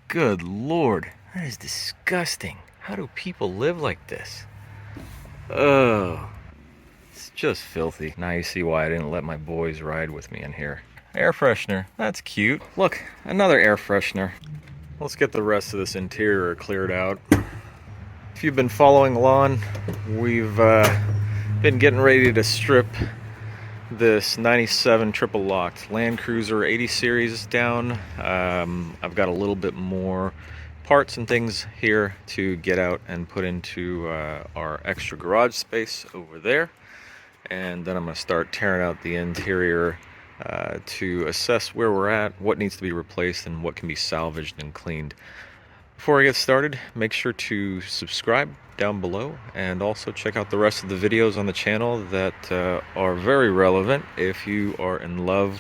Good Lord, that is disgusting. How do people live like this? Oh, it's just filthy. Now you see why I didn't let my boys ride with me in here. Air freshener, that's cute. Look, another air freshener. Let's get the rest of this interior cleared out. If you've been following along, we've been getting ready to strip this 97 triple locked Land Cruiser 80 series down. I've got a little bit more parts and things here to get out and put into our extra garage space over there, and then I'm going to start tearing out the interior to assess where we're at, what needs to be replaced, and what can be salvaged and cleaned. Before I get started, make sure to subscribe down below and also check out the rest of the videos on the channel that are very relevant if you are in love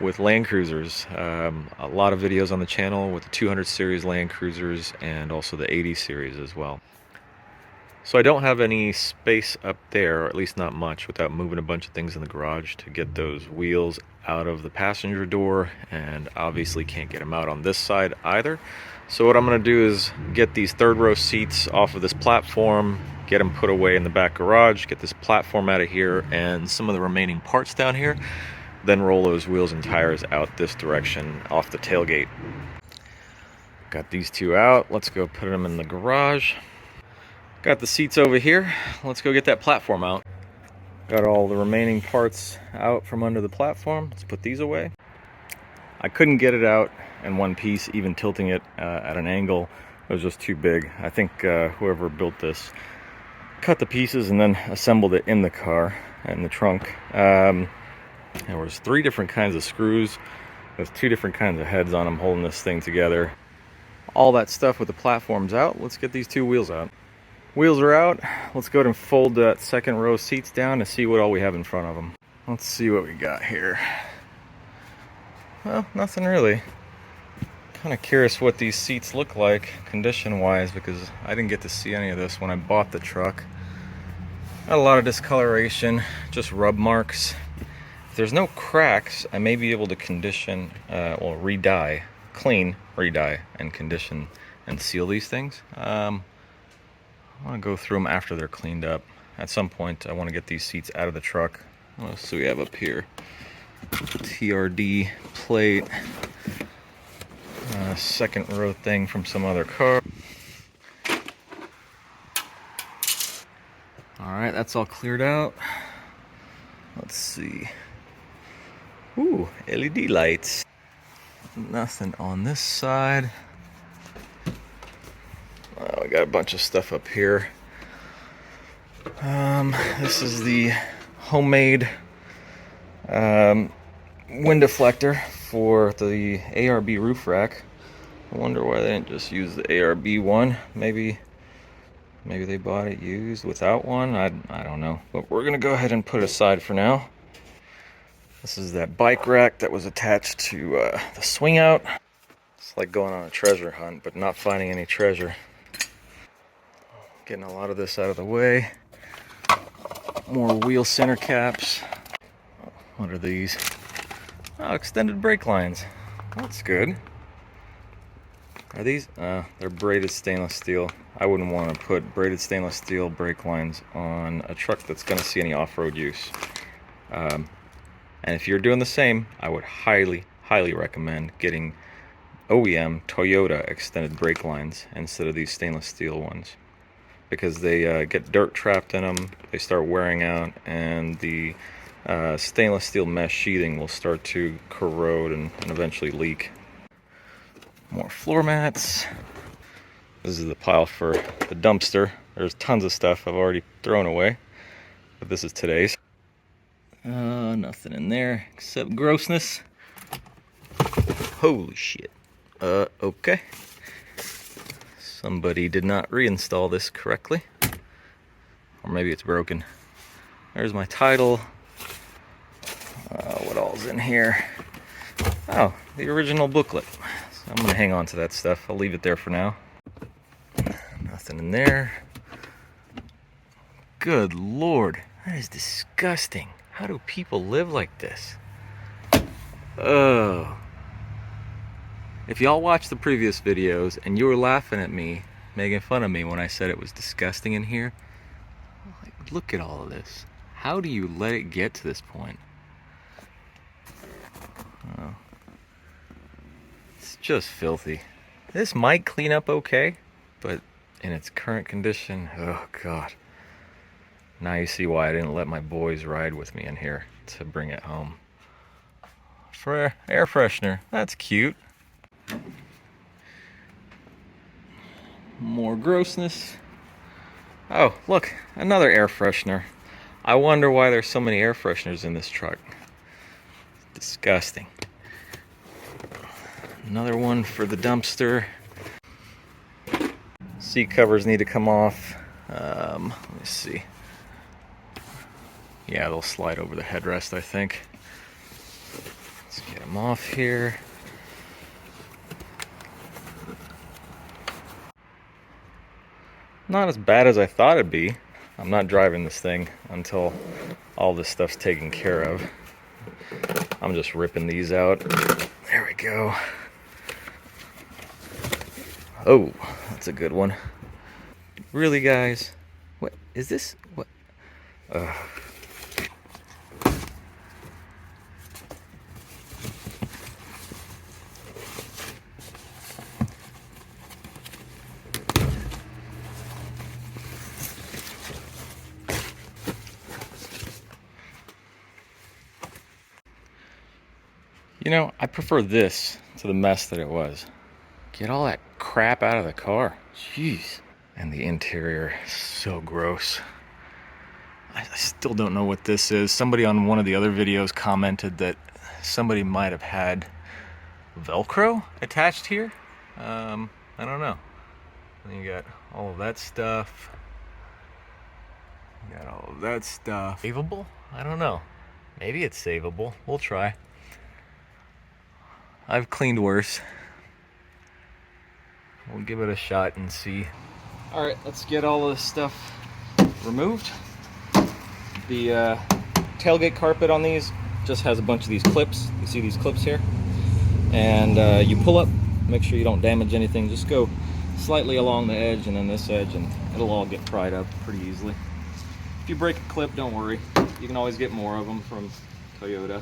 with Land Cruisers. A lot of videos on the channel with the 200 series Land Cruisers and also the 80 series as well. So I don't have any space up there, or at least not much, without moving a bunch of things in the garage to get those wheels out of the passenger door, and obviously can't get them out on this side either. So what I'm going to do is get these third row seats off of this platform, get them put away in the back garage, get this platform out of here and some of the remaining parts down here, then roll those wheels and tires out this direction off the tailgate. Got these two out, let's go put them in the garage. Got the seats over here, let's go get that platform out. Got all the remaining parts out from under the platform, let's put these away. I couldn't get it out in one piece, even tilting it at an angle. It was just too big. I think whoever built this cut the pieces and then assembled it in the car, in the trunk. There was 3 different kinds of screws. There's 2 different kinds of heads on them holding this thing together. All that stuff with the platforms out. Let's get these 2 wheels out. Wheels are out. Let's go ahead and fold that second row seats down to see what all we have in front of them. Let's see what we got here. Well, nothing really. Kind of curious what these seats look like condition wise, because I didn't get to see any of this when I bought the truck. Got a lot of discoloration, just rub marks. If there's no cracks, I may be able to condition, or re-dye, clean, re-dye, and condition and seal these things. I want to go through them after they're cleaned up. At some point I want to get these seats out of the truck. What else do we have up here? TRD plate, second row thing from some other car. Alright, that's all cleared out. Let's see. Ooh, LED lights. Nothing on this side. We got a bunch of stuff up here. This is the homemade wind deflector for the ARB roof rack. I wonder why they didn't just use the ARB one. Maybe they bought it used without one. I don't know. But we're gonna go ahead and put it aside for now. This is that bike rack that was attached to the swing out. It's like going on a treasure hunt, but not finding any treasure. Getting a lot of this out of the way. More wheel center caps. What are these? Oh, extended brake lines. That's good. Are these? They're braided stainless steel. I wouldn't want to put braided stainless steel brake lines on a truck that's going to see any off-road use. And if you're doing the same, I would highly recommend getting OEM Toyota extended brake lines instead of these stainless steel ones, because they get dirt trapped in them, they start wearing out, and the stainless steel mesh sheathing will start to corrode and eventually leak. More floor mats. This is the pile for the dumpster. There's tons of stuff I've already thrown away, but this is today's. Nothing in there except grossness. Holy shit. Okay. Somebody did not reinstall this correctly. Or maybe it's broken. There's my title. What all's in here? Oh, the original booklet. So I'm going to hang on to that stuff. I'll leave it there for now. Nothing in there. Good Lord, that is disgusting. How do people live like this? Oh. If y'all watched the previous videos and you were laughing at me, making fun of me when I said it was disgusting in here, like, look at all of this. How do you let it get to this point? Oh. It's just filthy. This might clean up okay, but in its current condition, oh God. Now you see why I didn't let my boys ride with me in here to bring it home. For air freshener, that's cute. More grossness. Oh, look, another air freshener. I wonder why there's so many air fresheners in this truck. Disgusting. Another one for the dumpster. Seat covers need to come off. Let me see. Yeah, they'll slide over the headrest, I think. Let's get them off here. Not as bad as I thought it'd be. I'm not driving this thing until all this stuff's taken care of. I'm just ripping these out. There we go. Oh, that's a good one. Really, guys? What is this? What? You know, I prefer this to the mess that it was. Get all that crap out of the car. Jeez. And the interior is so gross. I still don't know what this is. Somebody on one of the other videos commented that somebody might have had Velcro attached here. I don't know. And you got all of that stuff. You got all of that stuff. Savable? I don't know. Maybe it's savable. We'll try. I've cleaned worse. We'll give it a shot and see. Alright, let's get all of this stuff removed. The tailgate carpet on these just has a bunch of these clips. You see these clips here? And you pull up, make sure you don't damage anything. Just go slightly along the edge and then this edge and it'll all get pried up pretty easily. If you break a clip, don't worry. You can always get more of them from Toyota.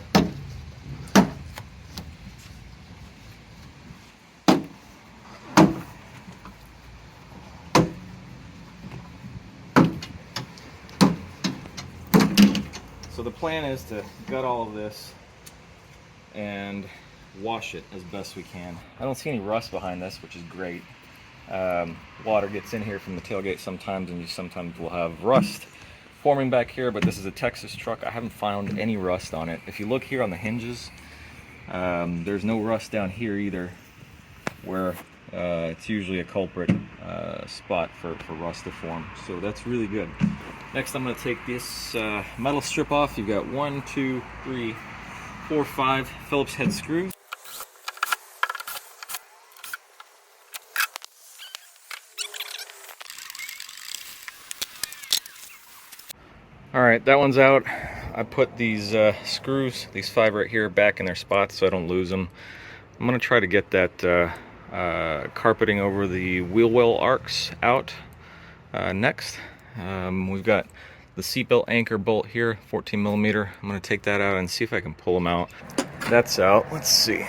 So the plan is to gut all of this and wash it as best we can. I don't see any rust behind this, which is great. Water gets in here from the tailgate sometimes, and you sometimes will have rust forming back here, but this is a Texas truck. I haven't found any rust on it. If you look here on the hinges, there's no rust down here either, where it's usually a culprit spot for rust to form. So that's really good. Next, I'm going to take this metal strip off. You've got 1, 2, 3, 4, 5 Phillips head screws. Alright, that one's out. I put these screws, these 5 right here, back in their spots so I don't lose them. I'm going to try to get that carpeting over the wheel well arcs out next. We've got the seatbelt anchor bolt here, 14 millimeter. I'm going to take that out and see if I can pull them out. That's out. Let's see.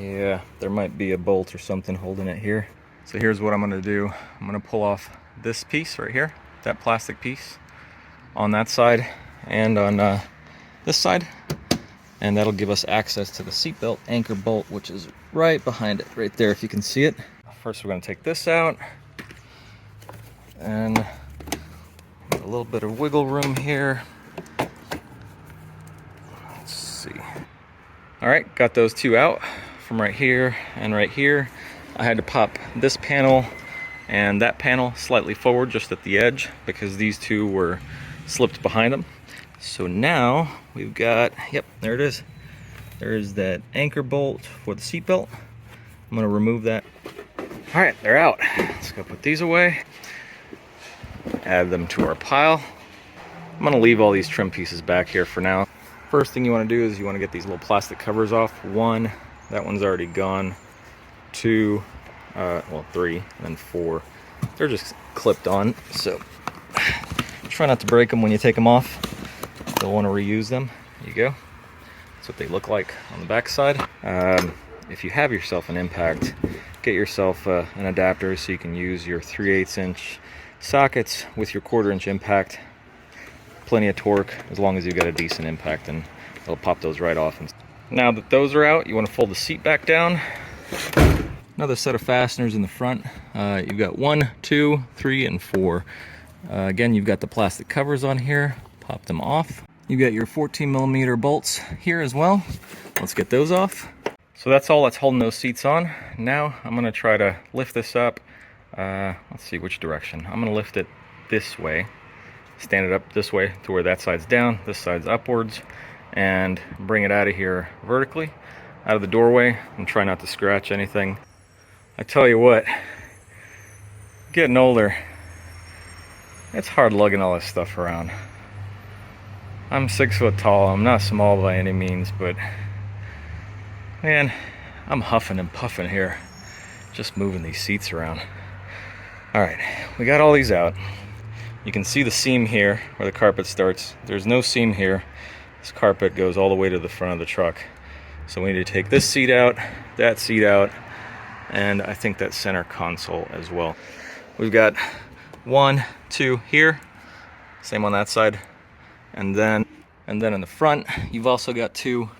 Yeah, there might be a bolt or something holding it here. So here's what I'm going to do. I'm going to pull off this piece right here, that plastic piece, on that side and on this side. And that'll give us access to the seatbelt anchor bolt, which is right behind it, right there, if you can see it. First, we're going to take this out. And a little bit of wiggle room here. Let's see. All right, got those two out from right here and right here. I had to pop this panel and that panel slightly forward just at the edge because these two were slipped behind them. So now we've got, yep, there it is. There's that anchor bolt for the seatbelt. I'm gonna remove that. All right, they're out. Let's go put these away. Add them to our pile. I'm gonna leave all these trim pieces back here for now. First thing you wanna do is you wanna get these little plastic covers off. One, that one's already gone. Two, well, three, and then four. They're just clipped on, so try not to break them when you take them off. You'll want to reuse them. There you go. That's what they look like on the back side. If you have yourself an impact, get yourself an adapter so you can use your 3/8 inch sockets with your 1/4 inch impact. Plenty of torque as long as you've got a decent impact, and it'll pop those right off. And now that those are out, you want to fold the seat back down. Another set of fasteners in the front. You've got 1, 2, 3, and 4. Again, you've got the plastic covers on here. Pop them off. You've got your 14mm bolts here as well. Let's get those off. So that's all that's holding those seats on. Now I'm going to try to lift this up. Let's see which direction. I'm going to lift it this way. Stand it up this way to where that side's down, this side's upwards, and bring it out of here vertically, out of the doorway, and try not to scratch anything. I tell you what, getting older, it's hard lugging all this stuff around. I'm 6 foot tall. I'm not small by any means, but man, I'm huffing and puffing here, just moving these seats around. All right, we got all these out. You can see the seam here where the carpet starts. There's no seam here. This carpet goes all the way to the front of the truck. So we need to take this seat out, that seat out, and I think that center console as well. We've got 1, 2 here, same on that side, and then in the front you've also got 2.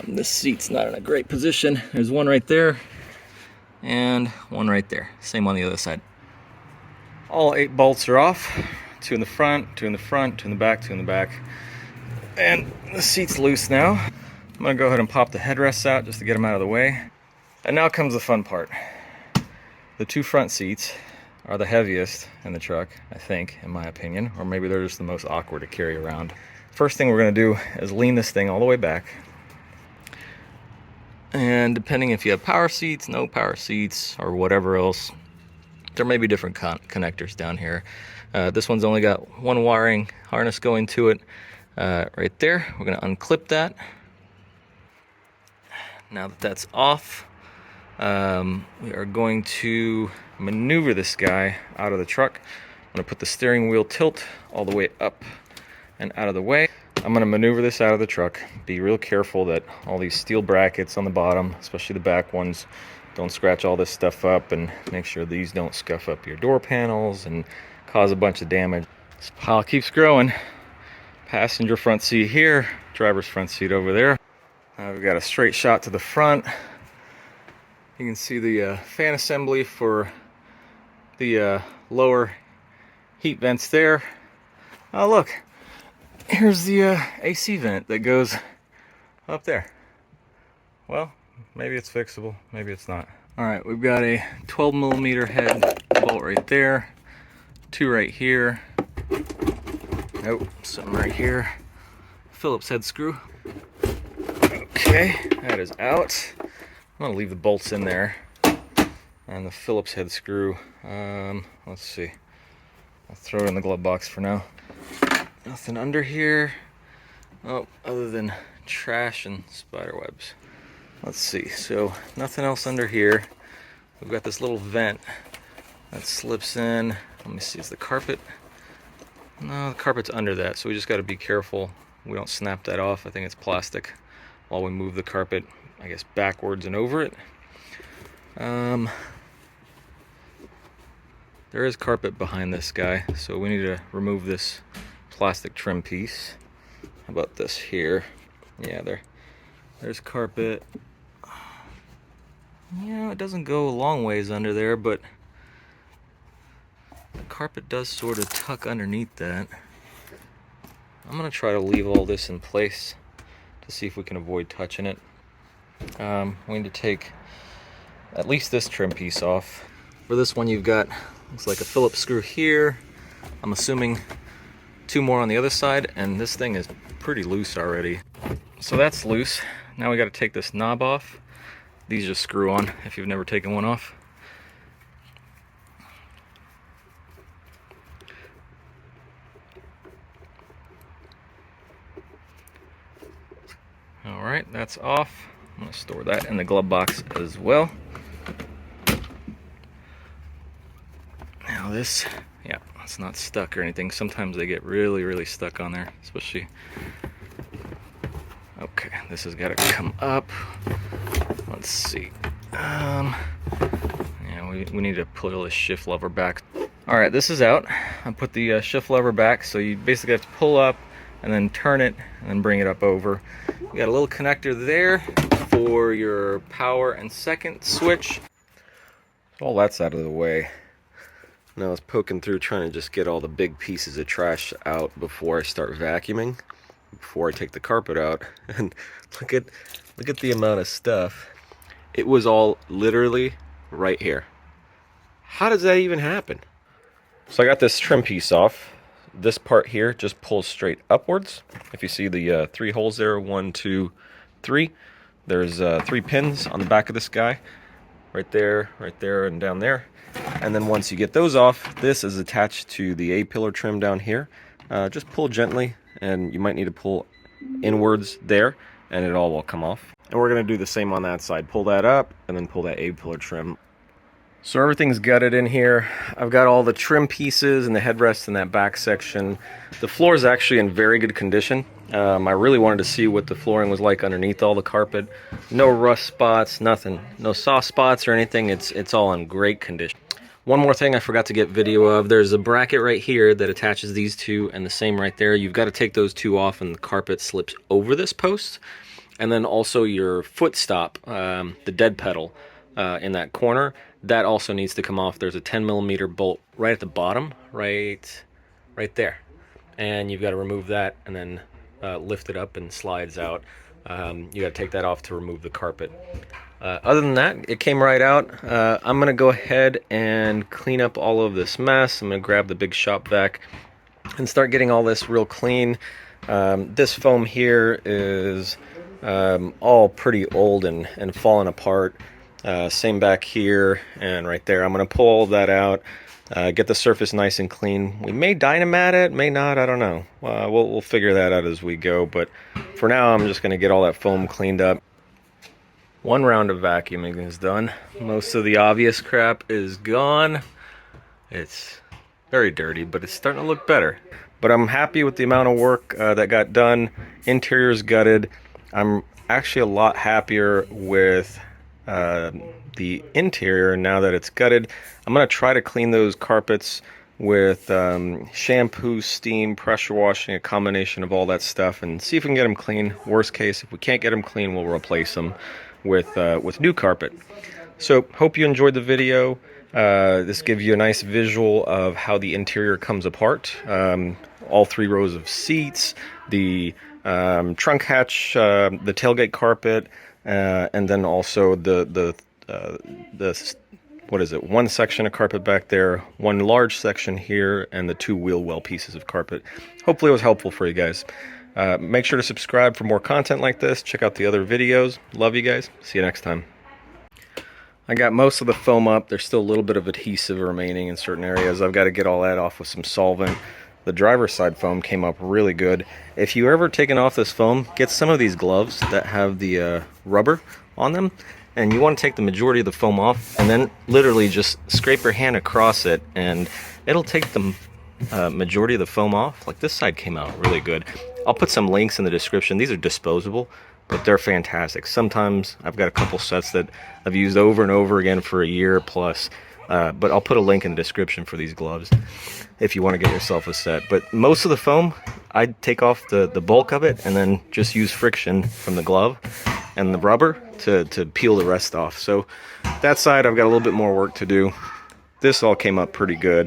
This seat's not in a great position. There's one right there and one right there, same on the other side. All 8 bolts are off. 2 in the front, 2 in the front, 2 in the back, 2 in the back, and the seat's loose now. I'm gonna go ahead and pop the headrests out just to get them out of the way. And now comes the fun part. The 2 front seats are the heaviest in the truck, I think, in my opinion, or maybe they're just the most awkward to carry around. First thing we're gonna do is lean this thing all the way back. And depending if you have power seats, no power seats, or whatever else, there may be different connectors down here. This one's only got 1 wiring harness going to it right there. We're gonna unclip that. Now that that's off, we are going to maneuver this guy out of the truck. I'm going to put the steering wheel tilt all the way up and out of the way. I'm going to maneuver this out of the truck. Be real careful that all these steel brackets on the bottom, especially the back ones, don't scratch all this stuff up, and make sure these don't scuff up your door panels and cause a bunch of damage. This pile keeps growing. Passenger front seat here, driver's front seat over there. We've got a straight shot to the front. You can see the fan assembly for the lower heat vents there. Oh look, here's the AC vent that goes up there. Well, maybe it's fixable, maybe it's not. All right, we've got a 12mm head bolt right there, 2 right here. Nope, something right here. Phillips head screw. Okay, that is out. I'm gonna leave the bolts in there and the Phillips head screw. Let's see. I'll throw it in the glove box for now. Nothing under here. Oh, other than trash and spider webs. Let's see. So nothing else under here. We've got this little vent that slips in. Let me see. Is the carpet? No, the carpet's under that. So we just got to be careful we don't snap that off. I think it's plastic. While we move the carpet, I guess, backwards and over it. There is carpet behind this guy, so we need to remove this plastic trim piece. How about this here? Yeah, there's carpet. Yeah, it doesn't go a long ways under there, but the carpet does sort of tuck underneath that. I'm gonna try to leave all this in place to see if we can avoid touching it. We need to take at least this trim piece off. For this one, you've got, looks like a Phillips screw here. I'm assuming 2 more on the other side, and this thing is pretty loose already. So that's loose. Now we got to take this knob off. These just screw on if you've never taken one off. All right, that's off. I'm gonna store that in the glove box as well. Now this, yeah, it's not stuck or anything. Sometimes they get really, really stuck on there, especially. Okay, this has got to come up. Let's see. Yeah, we need to pull this shift lever back. All right, this is out. I put the shift lever back, so you basically have to pull up and then turn it and then bring it up over. You got a little connector there for your power and second switch. All that's out of the way. Now I was poking through trying to just get all the big pieces of trash out before I start vacuuming, before I take the carpet out. And look at the amount of stuff. It was all literally right here. How does that even happen? So I got this trim piece off. This part here just pulls straight upwards. If you see the 3 holes there, 1, 2, 3. There's 3 pins on the back of this guy. Right there, and down there. And then once you get those off, this is attached to the A-pillar trim down here. Just pull gently, and you might need to pull inwards there, and it all will come off. And we're going to do the same on that side. Pull that up, and then pull that A-pillar trim. So everything's gutted in here. I've got all the trim pieces and the headrest in that back section. The floor is actually in very good condition. I really wanted to see what the flooring was like underneath all the carpet. No rust spots, nothing. No soft spots or anything. It's all in great condition. One more thing I forgot to get video of. There's a bracket right here that attaches these two, and the same right there. You've got to take those two off, and the carpet slips over this post. And then also your foot stop, the dead pedal in that corner, that also needs to come off. There's a 10mm bolt right at the bottom, right there. And you've got to remove that and then lift it up and slides out. You got to take that off to remove the carpet. Other than that, it came right out. I'm going to go ahead and clean up all of this mess. I'm going to grab the big shop vac and start getting all this real clean. This foam here is all pretty old and falling apart. Same back here and right there. I'm going to pull all of that out, get the surface nice and clean. We may dynamat it, may not, I don't know. We'll figure that out as we go, but for now I'm just going to get all that foam cleaned up. One round of vacuuming is done. Most of the obvious crap is gone. It's very dirty, but it's starting to look better. But I'm happy with the amount of work that got done. Interior's gutted. I'm actually a lot happier with the interior now that it's gutted. I'm going to try to clean those carpets with shampoo, steam, pressure washing, a combination of all that stuff, and see if we can get them clean. Worst case, if we can't get them clean, we'll replace them with new carpet. So hope you enjoyed the video. This gives you a nice visual of how the interior comes apart. All 3 rows of seats, the trunk hatch, the tailgate carpet, and then also the what is it? 1 section of carpet back there, 1 large section here, and the 2 wheel well pieces of carpet. Hopefully it was helpful for you guys. Make sure to subscribe for more content like this. Check out the other videos. Love you guys. See you next time. I got most of the foam up. There's still a little bit of adhesive remaining in certain areas. I've got to get all that off with some solvent. The driver's side foam came up really good. If you ever taken off this foam, get some of these gloves that have the rubber on them, and you want to take the majority of the foam off and then literally just scrape your hand across it, and it'll take the majority of the foam off. Like this side came out really good. I'll put some links in the description. These are disposable, but they're fantastic. Sometimes I've got a couple sets that I've used over and over again for a year plus, but I'll put a link in the description for these gloves if you want to get yourself a set. But most of the foam, I'd take off the bulk of it and then just use friction from the glove and the rubber to peel the rest off. So that side, I've got a little bit more work to do. This all came up pretty good.